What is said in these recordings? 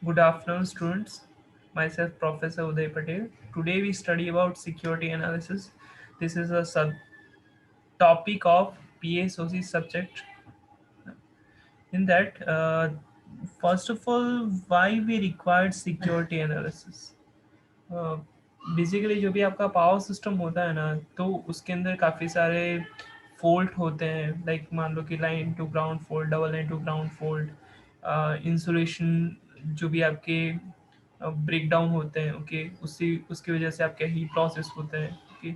Good afternoon, students. Myself, Professor Uday Patel. Today we study about security analysis. This is a topic of PSOC subject. In that, first of all, why we required security analysis? Basically जो भी आपका power system होता है ना, तो उसके अंदर काफ़ी सारे फॉल्ट होते हैं। लाइक मान लो कि line to ground fault, double line to ground fault, insulation जो भी आपके ब्रेक डाउन होते हैं, ओके, उसी उसकी वजह से आपके हीट लॉसेस होते हैं, ओके।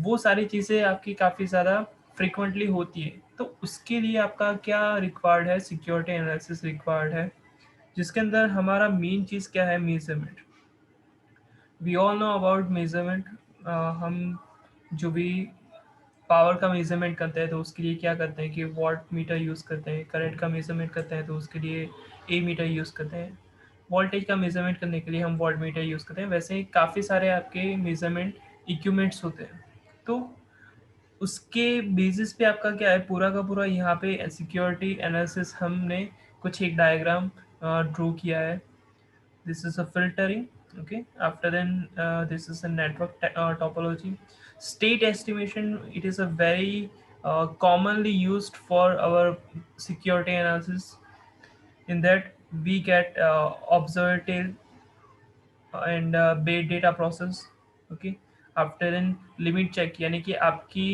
वो सारी चीज़ें आपकी काफ़ी ज़्यादा फ्रिक्वेंटली होती है। तो उसके लिए आपका क्या रिक्वायर्ड है? सिक्योरिटी एनालिसिस रिक्वायर्ड है, जिसके अंदर हमारा मेन चीज़ क्या है? Measurement. We all know about measurement. हम जो भी पावर का मेजरमेंट करते हैं तो उसके लिए क्या करते हैं कि वॉट मीटर यूज़ करते हैं। करंट का मेजरमेंट करते हैं तो उसके लिए ए मीटर यूज़ करते हैं। वोल्टेज का मेजरमेंट करने के लिए हम वॉट मीटर यूज़ करते हैं। वैसे ही काफ़ी सारे आपके मेजरमेंट इक्विपमेंट्स होते हैं। तो उसके बेसिस पे आपका क्या है, पूरा का पूरा यहाँ पे सिक्योरिटी एनालिसिस हमने कुछ एक डायग्राम ड्रॉ किया है। This is a filtering. Okay, after then this is a network topology. State estimation, it is a very commonly used for our security analysis. In that we get observable and bait data process. Okay, after then limit check, यानी कि आपकी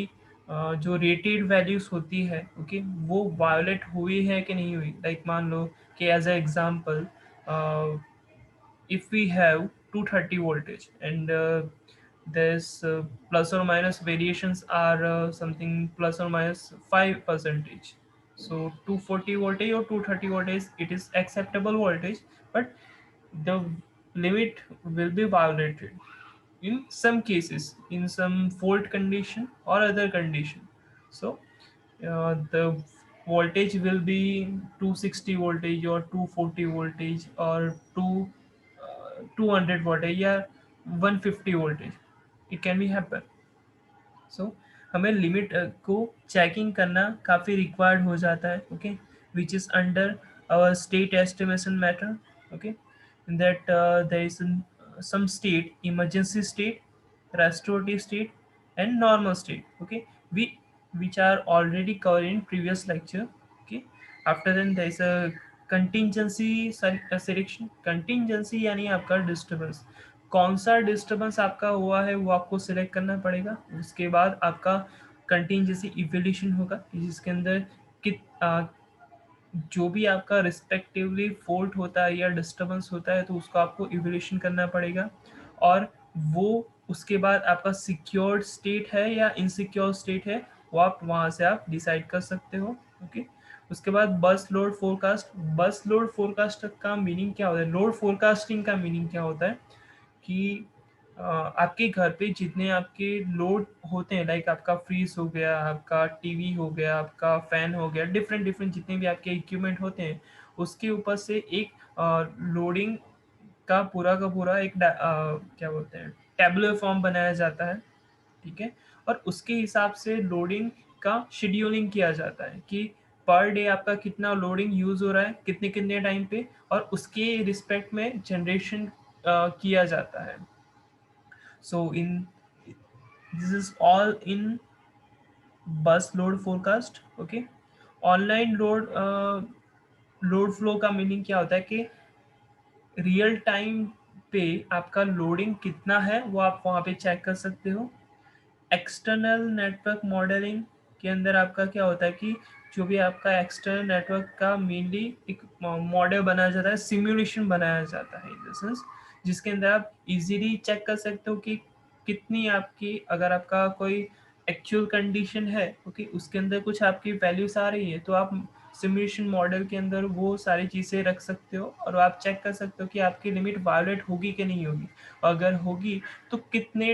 जो rated values होती है, okay, वो violet हुई है कि नहीं हुई। लाइक मान लो कि as a example, if we have 230 voltage and there's plus or minus variations are something plus or minus 5 percentage. So 240 voltage or 230 voltage, it is acceptable voltage, but the limit will be violated in some cases, in some fault condition or other condition. So the voltage will be 260 voltage or 240 voltage or 200 voltage या 150 voltage, it can be happen. सो हमें limit को checking करना काफ़ी required हो जाता है, okay, which is under our state estimation matter. Okay, in that there is some state, emergency state, restorative state, and normal state, okay, we which are already covered in previous lecture. Okay, after then there is a contingency selection. Contingency यानी आपका disturbance, कौन सा disturbance आपका हुआ है वो आपको select करना पड़ेगा। उसके बाद आपका कंटिंजेंसी इवोल्यूशन होगा, जिसके अंदर कित जो भी आपका रिस्पेक्टिवली फॉल्ट होता है या डिस्टर्बेंस होता है तो उसको आपको इवोल्यूशन करना पड़ेगा। और वो उसके बाद आपका सिक्योर्ड स्टेट है या इनसिक्योर स्टेट है, वो आप वहाँ से आप डिसाइड कर सकते हो। ओके, उसके बाद बस लोड फोरकास्ट। बस लोड फोरकास्ट का मीनिंग क्या होता है? लोड फोरकास्टिंग का मीनिंग क्या होता है कि आपके घर पे जितने आपके लोड होते हैं, लाइक आपका फ्रीज हो गया, आपका टीवी हो गया, आपका फैन हो गया, डिफरेंट डिफरेंट जितने भी आपके इक्विपमेंट होते हैं, उसके ऊपर से एक लोडिंग का पूरा एक क्या बोलते हैं, टेबुलर फॉर्म बनाया जाता है। ठीक है, और उसके हिसाब से लोडिंग का शेड्यूलिंग किया जाता है कि पर डे आपका कितना लोडिंग यूज हो रहा है, कितने कितने टाइम पे, और उसके रिस्पेक्ट में जनरेशन किया जाता है। So in this is all in bus load forecast. Okay, online load flow का मीनिंग क्या होता है कि रियल टाइम पे आपका लोडिंग कितना है वो आप वहाँ पे चेक कर सकते हो। एक्सटर्नल नेटवर्क मॉडलिंग के अंदर आपका क्या होता है कि जो भी आपका एक्सटर्नल नेटवर्क का मेनली एक मॉडल बनाया जाता है, सिमुलेशन बनाया जाता है इन द सेंस, जिसके अंदर आप इजीली चेक कर सकते हो कि कितनी आपकी, अगर आपका कोई एक्चुअल कंडीशन है, ओके, उसके अंदर कुछ आपकी वैल्यूज आ रही है, तो आप सिमुलेशन मॉडल के अंदर वो सारी चीज़ें रख सकते हो और आप चेक कर सकते हो कि आपकी लिमिट वायोलेट होगी कि नहीं होगी। अगर होगी तो कितने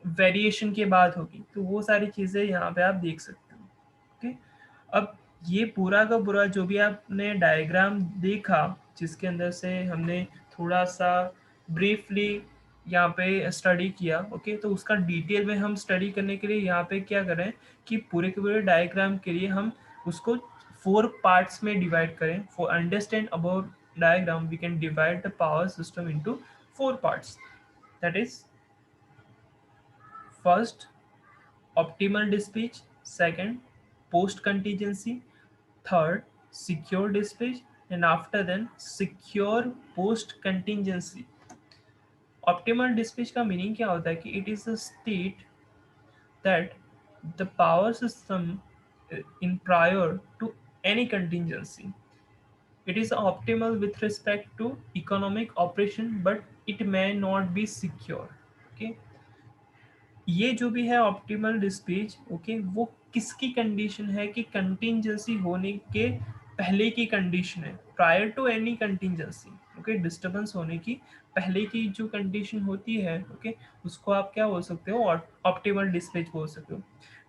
वेरिएशन के बाद होगी, तो वो सारी चीज़ें यहाँ पे आप देख सकते हो। ओके, अब ये पूरा का पूरा जो भी आपने डायग्राम देखा, जिसके अंदर से हमने थोड़ा सा ब्रीफली यहाँ पे स्टडी किया, ओके, तो उसका डिटेल में हम स्टडी करने के लिए यहाँ पे क्या करें कि पूरे के पूरे डायग्राम के लिए हम उसको 4 पार्ट्स में डिवाइड करें for understand about diagram we can divide the power system into four parts. That is, first, optimal dispatch; second, post contingency; third, secure dispatch; and after then secure post contingency. Optimal dispatch का meaning क्या होता है कि it is a state that the power system in prior to any contingency. It is optimal with respect to economic operation, but it may not be secure. Okay, ये जो भी है optimal dispatch, okay, वो किसकी condition है कि contingency होने के पहले की कंडीशन है, prior to any contingency. Okay, disturbance होने की पहले की जो कंडीशन होती है, ओके, उसको आप क्या बोल सकते हो, ऑप्टिमल डिस्पैच बोल सकते हो.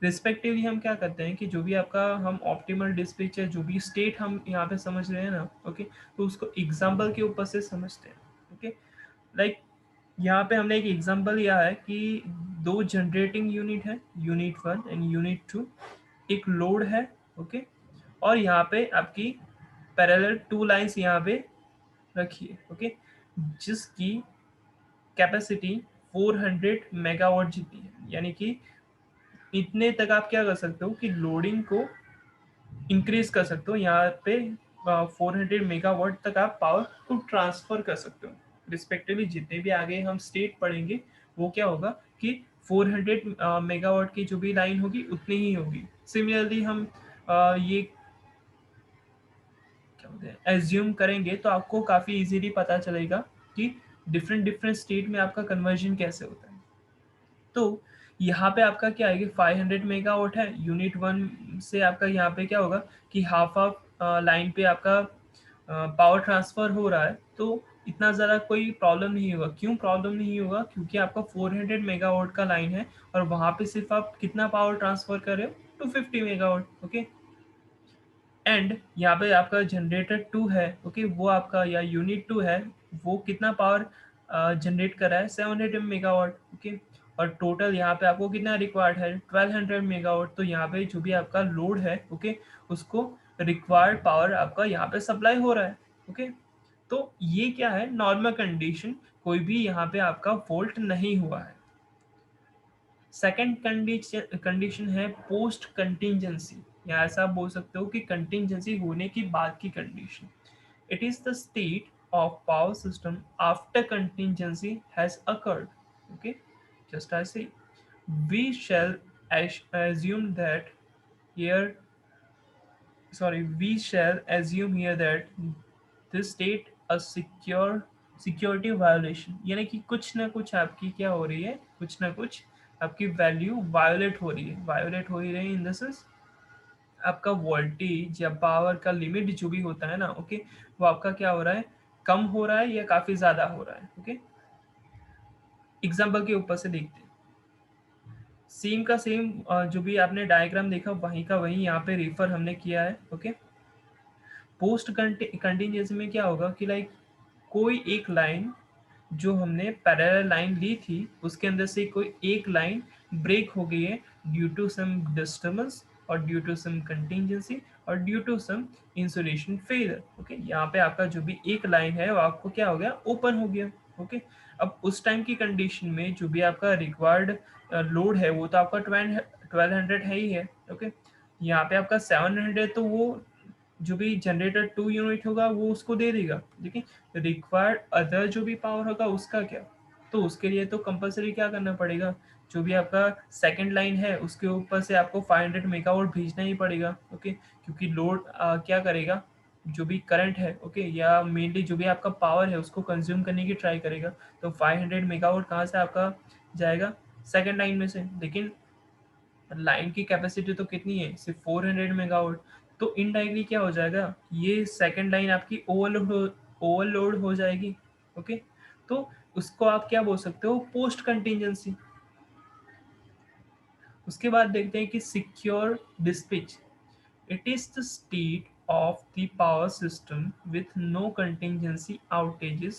रिस्पेक्टिवली हम क्या करते हैं कि जो भी आपका हम ऑप्टिमल डिस्पैच है, जो भी स्टेट हम यहाँ पे समझ रहे हैं ना, ओके, तो उसको एग्जाम्पल के ऊपर से समझते हैं. ओके, लाइक यहाँ पे हमने एक एग्जांपल लिया है कि दो जनरेटिंग यूनिट है, unit one and unit two. एक लोड है, ओके, और यहाँ पे आपकी पैरेलल टू लाइंस यहाँ पे रखी है, ओके, जिसकी कैपेसिटी 400 मेगावाट जितनी है. यानी कि इतने तक आप क्या कर सकते हो कि लोडिंग को इंक्रीज कर सकते हो. यहाँ पे 400 मेगावाट तक आप पावर को ट्रांसफर कर सकते हो. रिस्पेक्टिवली जितने भी आगे हम स्टेट पढ़ेंगे वो क्या होगा कि 400 मेगावाट की जो भी लाइन होगी उतनी ही होगी. सिमिलरली हम ये क्या बोलते हैं एज्यूम करेंगे तो आपको काफ़ी इजीली पता चलेगा कि डिफरेंट डिफरेंट स्टेट में आपका कन्वर्जन कैसे होता है. तो यहाँ पे आपका क्या आएगी, 500 मेगावाट है यूनिट वन से. आपका यहाँ पे क्या होगा कि हाफ ऑफ लाइन पे आपका पावर ट्रांसफर हो रहा है, तो इतना ज़्यादा कोई प्रॉब्लम नहीं होगा. क्यों प्रॉब्लम नहीं होगा? क्योंकि आपका 400 मेगावाट का लाइन है और वहाँ पे सिर्फ आप कितना पावर ट्रांसफर कर रहे हो, 250 मेगावाट. ओके, एंड यहाँ पे आपका जनरेटर टू है, ओके, वो आपका या यूनिट टू है, वो कितना पावर जनरेट कर रहा है, 700 मेगावाट. ओके, और टोटल यहाँ पे आपको कितना रिक्वायर्ड है, 1200 मेगावाट. तो यहाँ पे जो भी आपका लोड है, ओके, उसको रिक्वायर्ड पावर आपका यहाँ पे सप्लाई हो रहा है. ओके, तो ये क्या है, नॉर्मल कंडीशन, कोई भी यहाँ पे आपका फॉल्ट नहीं हुआ है. सेकेंड कंडीशन है पोस्ट कंटिजेंसी, या ऐसा बोल सकते हो कि कंटिजेंसी होने की बाद की condition. It is the state of power system after contingency has occurred. Okay, just I say we shall assume that here we shall assume here that this state a security violation, यानी कि कुछ ना कुछ आपकी क्या हो रही है, कुछ ना कुछ आपकी वैल्यू वायोलेट हो रही है. वायोलेट हो ही रही है इन द सेंस आपका वोल्टेज या पावर का लिमिट जो भी होता है ना, ओके, वो आपका क्या हो रहा है, कम हो रहा है या काफ़ी ज़्यादा हो रहा है. ओके, एग्जाम्पल के ऊपर से देखते हैं. सेम का सेम जो भी आपने डायग्राम देखा वहीं का वहीं यहाँ पे रेफर हमने किया है. ओके, पोस्ट कंटिजेंसी में क्या होगा कि लाइक कोई एक लाइन जो हमने पैरेलल लाइन ली थी उसके अंदर से कोई एक लाइन ब्रेक हो गई है ड्यू टू सम डिस्टर्बेंस और ड्यू टू सम कंटिजेंसी और due to some insulation failure. Okay, यहाँ पे आपका जो भी एक लाइन है वो आपको क्या हो गया, ओपन हो गया. ओके, अब उस टाइम की कंडीशन में जो भी आपका रिक्वायर्ड लोड है वो तो आपका 1200 है ही है. ओके, यहाँ पे आपका 700, तो वो जो भी जनरेटर टू यूनिट होगा वो उसको दे देगा. लेकिन रिक्वायर्ड अदर जो भी पावर होगा उसका क्या, तो उसके लिए तो कंपलसरी क्या करना पड़ेगा, जो भी आपका सेकंड लाइन है उसके ऊपर से आपको 500 मेगावाट भेजना ही पड़ेगा. ओके, क्योंकि लोड क्या करेगा, जो भी करंट है, ओके, या मेनली जो भी आपका पावर है उसको कंज्यूम करने की ट्राई करेगा. तो 500 मेगावाट कहाँ से आपका जाएगा, सेकंड लाइन में से. लेकिन लाइन की कैपेसिटी तो कितनी है, सिर्फ 400 मेगावाट. तो इनडायरेक्टली क्या हो जाएगा, ये सेकंड लाइन आपकी ओवरलोड हो जाएगी. ओके, तो उसको आप क्या बोल सकते हो, पोस्ट कंटिजेंसी. उसके बाद देखते हैं कि secure dispatch. It is the state of the power system with no contingency outages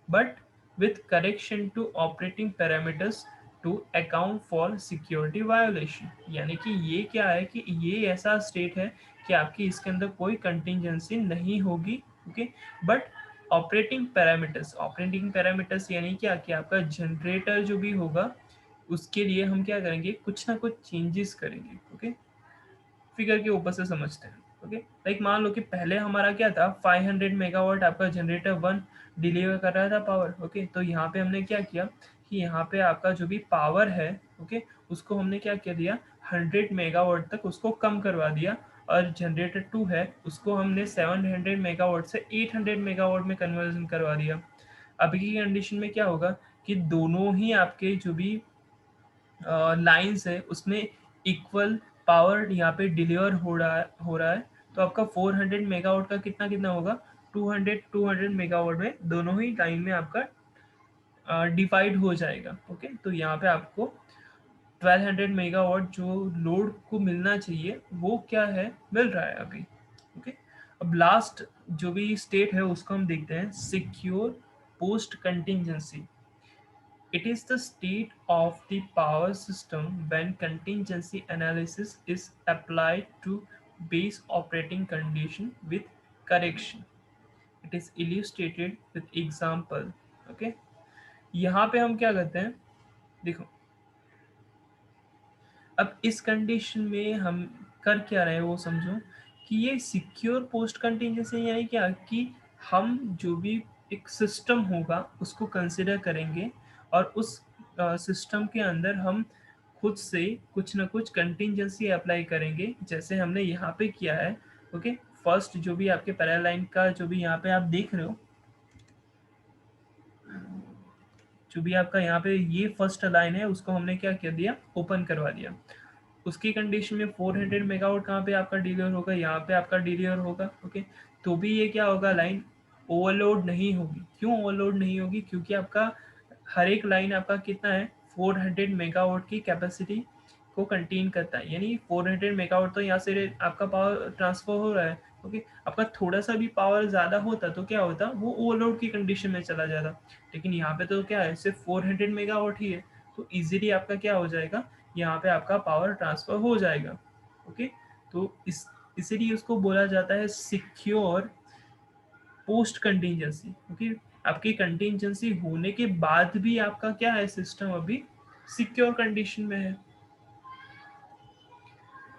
but with correction to operating parameters to account for security violation. यानी कि ये क्या है कि ये ऐसा स्टेट है कि आपकी इसके अंदर कोई कंटिजेंसी नहीं होगी. ओके, बट ऑपरेटिंग पैरामीटर्स यानी क्या कि आपका जनरेटर जो भी होगा उसके लिए हम क्या करेंगे, कुछ ना कुछ चेंजेस करेंगे। ओके, फिगर के ऊपर से समझते हैं। ओके, लाइक मान लो कि पहले हमारा क्या था, 500 मेगावाट आपका जनरेटर वन डिलीवर कर रहा था पावर। ओके, तो यहाँ पे हमने क्या किया कि यहाँ पे आपका जो भी पावर है, ओके, उसको हमने क्या कर दिया, 100 मेगावाट तक उसको कम करवा दिया। और जनरेटर टू है उसको हमने 700 मेगावाट से 800 मेगावाट में कन्वर्जन करवा दिया। अभी की कंडीशन में क्या होगा कि दोनों ही आपके जो भी लाइंस है उसमें इक्वल पावर यहाँ पे डिलीवर हो रहा है। तो आपका 400 मेगावाट का कितना कितना होगा, 200 मेगावाट में दोनों ही लाइन में आपका डिवाइड हो जाएगा। ओके, तो यहाँ पे आपको 1200 मेगावाट जो लोड को मिलना चाहिए वो क्या है, मिल रहा है अभी। ओके, अब लास्ट जो भी स्टेट है उसको हम देखते हैं, secure post contingency. It is the state of the power system when contingency analysis is applied to base operating condition with correction. It is illustrated with example. Okay, यहाँ पे हम क्या करते हैं, देखो अब इस कंडीशन में हम कर क्या रहे हैं वो समझो कि ये सिक्योर पोस्ट कंटिजेंसी यानी क्या कि हम जो भी एक सिस्टम होगा उसको कंसिडर करेंगे और उस सिस्टम के अंदर हम खुद से कुछ ना कुछ कंटिजेंसी अप्लाई करेंगे, जैसे हमने यहाँ पे किया है। ओके, फर्स्ट जो भी आपके पैरालाइन का जो भी यहाँ पे आप देख रहे हो, जो भी आपका यहाँ पे ये फर्स्ट लाइन है उसको हमने क्या कर दिया, ओपन करवा दिया। उसकी कंडीशन में 400 मेगावाट कहाँ पे आपका डिलीवर होगा, यहाँ पे आपका डिलीवर होगा। ओके, तो भी ये क्या होगा, लाइन ओवरलोड नहीं होगी। क्यों ओवरलोड नहीं होगी, क्योंकि आपका हर एक लाइन आपका कितना है, 400 मेगावाट की कैपेसिटी को कंटेन करता है। यानी 400 मेगावाट तो यहाँ से आपका पावर ट्रांसफर हो रहा है। ओके, आपका थोड़ा सा भी पावर ज़्यादा होता तो क्या होता, वो ओवरलोड की कंडीशन में चला जाता। लेकिन यहाँ पे तो क्या है, सिर्फ 400 मेगावाट ही है, तो इजीली आपका क्या हो जाएगा, यहाँ पे आपका पावर ट्रांसफर हो जाएगा। ओके, तो इसीलिए उसको बोला जाता है सिक्योर पोस्ट कंटिजेंसी। ओके, आपकी कंटिजेंसी होने के बाद भी आपका क्या है, सिस्टम अभी सिक्योर कंडीशन में है।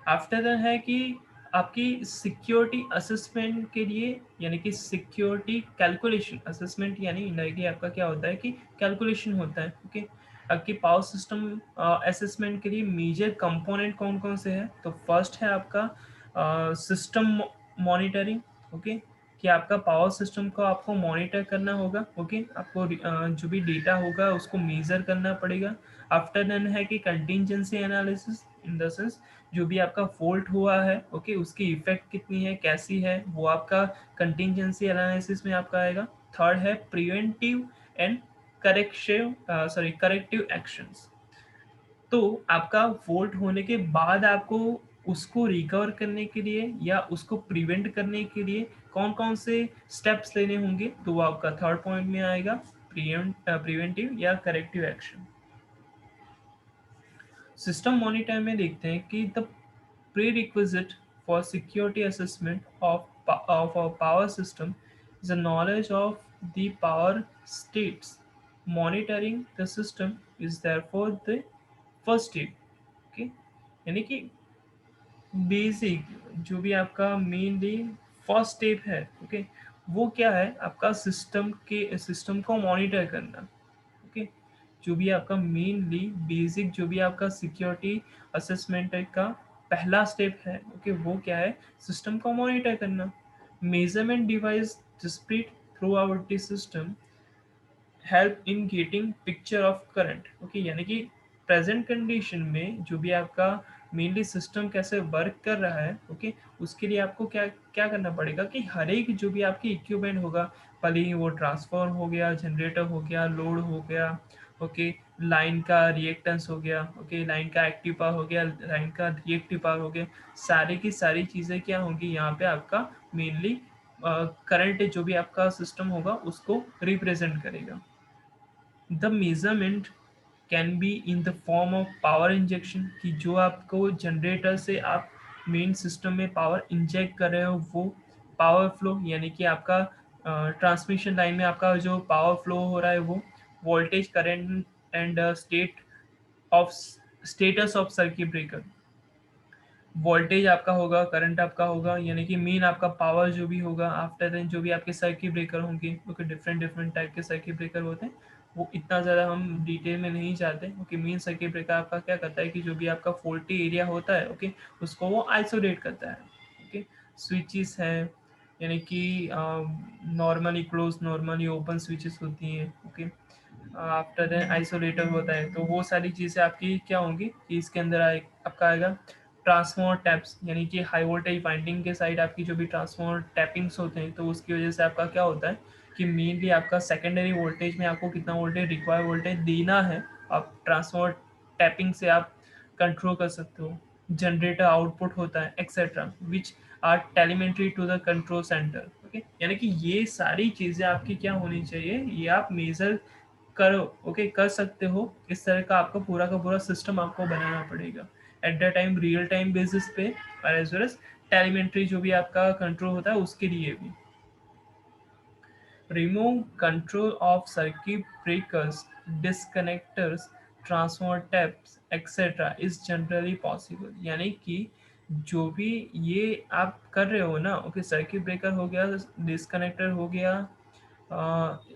आफ्टर है कि आपकी सिक्योरिटी असेसमेंट के लिए, यानी कि सिक्योरिटी कैलकुलेशन, असेसमेंट यानी इनडायरेक्टली आपका क्या होता है कि कैलकुलेशन होता है। ओके, आपकी पावर सिस्टम असेसमेंट के लिए मेजर कंपोनेंट कौन कौन से हैं, तो फर्स्ट है आपका सिस्टम मॉनिटरिंग। ओके, कि आपका पावर सिस्टम को आपको मॉनिटर करना होगा। ओके, आपको जो भी डेटा होगा उसको मेजर करना पड़ेगा। आफ्टर देन है कि contingency analysis, in the sense जो भी आपका फॉल्ट हुआ है, ओके, उसकी इफेक्ट कितनी है, कैसी है, वो आपका कंटिजेंसी एनालिसिस में आपका आएगा। थर्ड है प्रिवेंटिव एंड करेक्टिव एक्शंस। तो आपका फॉल्ट होने के बाद आपको उसको रिकवर करने के लिए या उसको प्रिवेंट करने के लिए कौन कौन से स्टेप्स लेने होंगे, तो वो आपका थर्ड पॉइंट में आएगा, प्रिवेंटिव या करेक्टिव एक्शन। सिस्टम मॉनिटर में देखते हैं कि the prerequisite for security assessment of a power system is a knowledge of the power states. Monitoring the system is therefore the first step. Okay, यानी कि basic जो भी आपका मेनली फर्स्ट स्टेप है, ओके, वो क्या है, आपका सिस्टम को मॉनिटर करना। ओके, जो भी आपका मेनली बेसिक जो भी आपका सिक्योरिटी असेसमेंट का पहला स्टेप है, ओके, वो क्या है, सिस्टम को मॉनिटर करना। Measurement device displayed through out the system help in getting picture of current. Okay, यानी कि प्रेजेंट कंडीशन में जो भी आपका मेनली सिस्टम कैसे वर्क कर रहा है, ओके, उसके लिए आपको क्या क्या करना पड़ेगा कि हर एक जो भी आपकी इक्विपमेंट होगा, भले ही वो ट्रांसफॉर्मर हो गया, जनरेटर हो गया, लोड हो गया, ओके, लाइन का रिएक्टेंस हो गया, ओके, लाइन का एक्टिव पावर हो गया, लाइन का रिएक्टिव पावर हो गया, सारी की सारी चीज़ें क्या होंगी यहाँ पे आपका मेनली करंट जो भी आपका सिस्टम होगा उसको रिप्रेजेंट करेगा। The measurement can be in the form of power injection, कि जो आपको जनरेटर से आप मेन सिस्टम में पावर इंजेक्ट कर रहे हो वो पावर फ्लो, यानी कि आपका ट्रांसमिशन लाइन में आपका जो पावर फ्लो हो रहा है वो voltage, current end of status of circuit breaker, voltage आपका होगा, करंट आपका होगा, यानी कि मेन आपका पावर जो भी होगा। आफ्टर देन जो भी आपके सर्किट ब्रेकर होंगे, क्योंकि डिफरेंट डिफरेंट टाइप के सर्किट ब्रेकर होते हैं, वो इतना ज़्यादा हम डिटेल में नहीं जाते, क्योंकि मेन सर्किट ब्रेकर आपका क्या करता है कि जो भी आपका फॉल्टी एरिया होता है, ओके, उसको वो आइसोलेट करता है। ओके, स्विचेस हैं, यानी कि normally close, normally open switches होती हैं। ओके, आफ्टर देन आइसोलेटर होता है। तो वो सारी चीज़ें आपकी क्या होंगी कि इसके अंदर आपका आएगा ट्रांसफॉर्मर टैप्स, यानी कि हाई वोल्टेज वाइंडिंग के साइड आपकी जो भी ट्रांसफॉर्मर टैपिंग्स होते हैं, तो उसकी वजह से आपका क्या होता है कि मेनली आपका सेकेंडरी वोल्टेज में आपको कितना वोल्टेज रिक्वायर वोल्टेज देना है, आप ट्रांसफॉर्मर टैपिंग से आप कंट्रोल कर सकते हो। जनरेटर आउटपुट होता है etcetera, which are telemetry to the control centre. Okay, यानी कि ये सारी चीज़ें आपकी क्या होनी चाहिए, ये आप मेजर करो। ओके, कर सकते हो। इस तरह का पूरा सिस्टम आपको बनाना पड़ेगा at the time, real time basis पे, और एज वेल एज टेलीमेंट्री जो भी आपका कंट्रोल होता है उसके लिए भी। Remove control of circuit breakers, disconnectors, transformer taps, etc. is generally possible। यानी कि जो भी ये आप कर रहे हो ना, ओके, सर्किट ब्रेकर हो गया, डिस्कनेक्टर हो गया,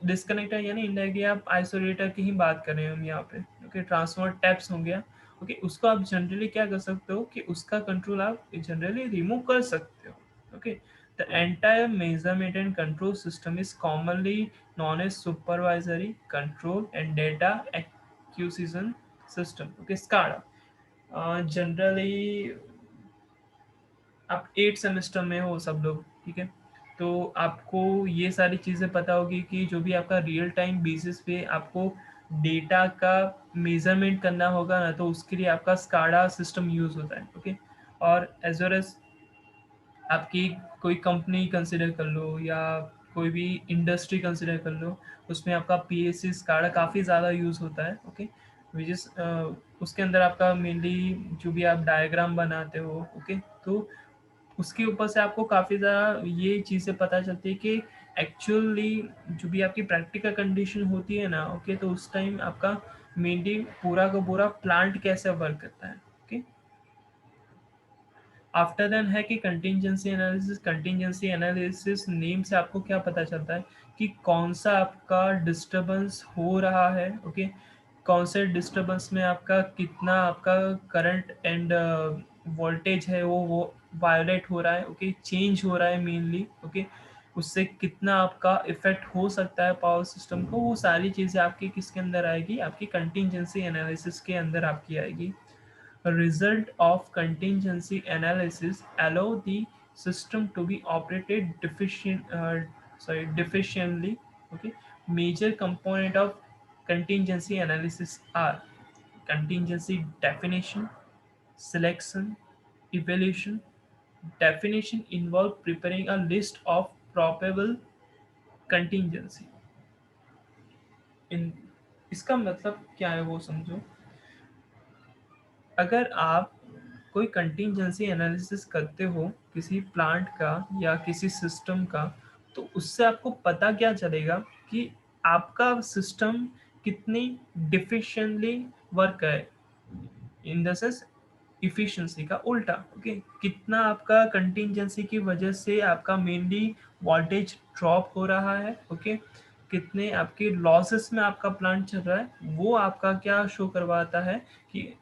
डिस्कनेक्टर यानी इनडायरेक्टली आप आइसोलेटर की ही बात कर रहे हैं हम यहाँ पे। ओके, ट्रांसफॉर्मर टैप्स हो गया। ओके, उसको आप जनरली क्या कर सकते हो कि उसका कंट्रोल आप जनरली रिमूव कर सकते हो। Okay, the entire measurement and control system is commonly known as supervisory control and data acquisition system, okay, SCADA। Generally आप 8 सेमेस्टर में हो सब लोग, ठीक है, तो आपको ये सारी चीज़ें पता होगी कि जो भी आपका रियल टाइम बेसिस पे आपको डेटा का मेजरमेंट करना होगा ना, तो उसके लिए आपका स्काडा सिस्टम यूज़ होता है। ओके, और एज वेल एज आपकी कोई कंपनी कंसिडर कर लो या कोई भी इंडस्ट्री कंसिडर कर लो, उसमें आपका पीएससी स्काडा काफ़ी ज़्यादा यूज़ होता है। ओके, विच इज़ उसके अंदर आपका मेनली जो भी आप डायग्राम बनाते हो, ओके, तो उसके ऊपर से आपको काफ़ी ज़्यादा ये चीज़ें पता चलती है कि एक्चुअली जो भी आपकी प्रैक्टिकल कंडीशन होती है ना, ओके, तो उस टाइम आपका मेनली पूरा का पूरा प्लांट कैसे वर्क करता है। ओके, आफ्टर देन है कि contingency analysis. Contingency analysis name से आपको क्या पता चलता है कि कौन सा आपका डिस्टरबेंस हो रहा है। ओके, कौन से डिस्टरबेंस में आपका कितना आपका करंट एंड वोल्टेज है वो वायोलेट हो रहा है, ओके, चेंज हो रहा है मेनली। ओके, उससे कितना आपका इफेक्ट हो सकता है पावर सिस्टम को, वो सारी चीज़ें आपकी किसके अंदर आएगी, आपकी कंटिंजेंसी एनालिसिस के अंदर आपकी आएगी। A result of contingency analysis allow the system to be operated deficiently. Okay, major component of contingency analysis are contingency definition, selection, evaluation. Definition involve preparing a list of probable contingency। इन इसका मतलब क्या है वो समझो। अगर आप कोई contingency analysis करते हो किसी प्लांट का या किसी सिस्टम का, तो उससे आपको पता क्या चलेगा कि आपका सिस्टम कितनी डिफिशिएंटली वर्क है, इन द सेंस इफिशिएंसी का उल्टा। ओके, कितना आपका कंटिंजेंसी की वजह से आपका मेनली वोल्टेज ड्रॉप हो रहा है। ओके, कितने आपके लॉसेस में आपका प्लांट चल रहा है, वो आपका क्या शो करवाता है कि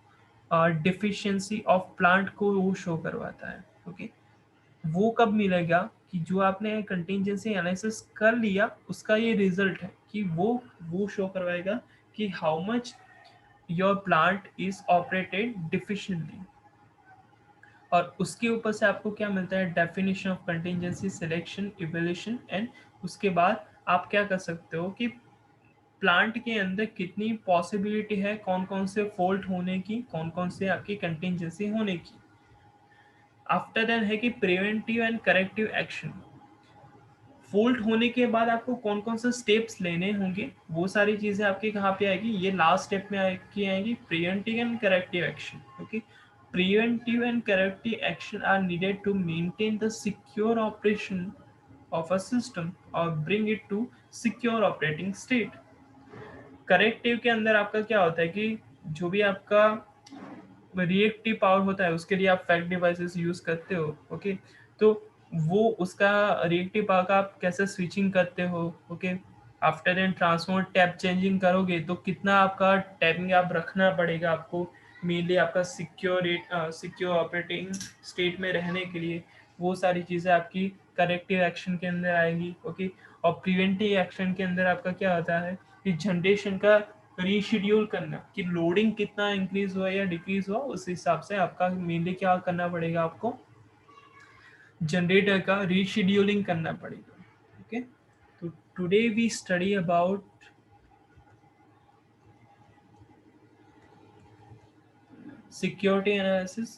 डिफिशिएंसी ऑफ प्लांट को वो शो करवाता है। ओके, वो कब मिलेगा कि जो आपने कंटिंजेंसी एनालिसिस कर लिया उसका ये रिजल्ट है कि वो शो करवाएगा कि how much your plant is operated deficiently. और उसके ऊपर से आपको क्या मिलता है, definition of contingency, selection, evaluation and उसके बाद आप क्या कर सकते हो कि प्लांट के अंदर कितनी पॉसिबिलिटी है कौन कौन से फॉल्ट होने की, कौन कौन से आपकी कंटिंजेंसी होने की। आफ्टर दैट है कि preventive and corrective action. Fault होने के बाद आपको कौन कौन से स्टेप्स लेने होंगे, वो सारी चीजें आपके कहाँ पे आएगी, ये लास्ट स्टेप में आएगी preventive and corrective action. Okay, preventive and corrective action are needed to maintain the secure operation of a system or bring it to secure operating state. Corrective के अंदर आपका क्या होता है कि जो भी आपका रिएक्टिव पावर होता है उसके लिए आप फैक्ट डिवाइसेस यूज करते हो, ओके। तो वो उसका रिएक्टिव पावर का आप कैसे स्विचिंग करते हो, okay. After an transformer tap changing करोगे तो कितना आपका टैपिंग आप रखना पड़ेगा आपको, मेनली आपका सिक्योर ऑपरेटिंग स्टेट में रहने के लिए। वो सारी चीज़ें आपकी करेक्टिव एक्शन के अंदर आएंगी, ओके। और प्रिवेंटिव एक्शन के अंदर आपका क्या होता है कि जनरेशन का रीशेड्यूल करना, कि लोडिंग कितना इंक्रीज हुआ या डिक्रीज हुआ, उस हिसाब से आपका मेनली क्या करना पड़ेगा, आपको जनरेटर का रीशेड्यूलिंग करना पड़ेगा, ओके। तो today we study about security analysis.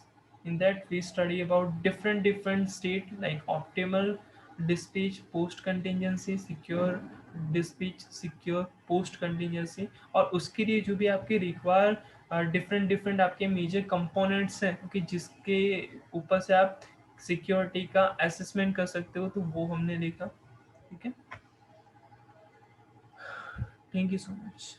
In that we study about different state like optimal dispatch, post contingency, secure dispatch, secure post contingency, और उसके लिए जो भी आपके रिक्वायर डिफरेंट आपके मेजर कंपोनेंट्स हैं कि जिसके ऊपर से आप सिक्योरिटी का असेसमेंट कर सकते हो, तो वो हमने देखा। ठीक है, थैंक यू सो मच।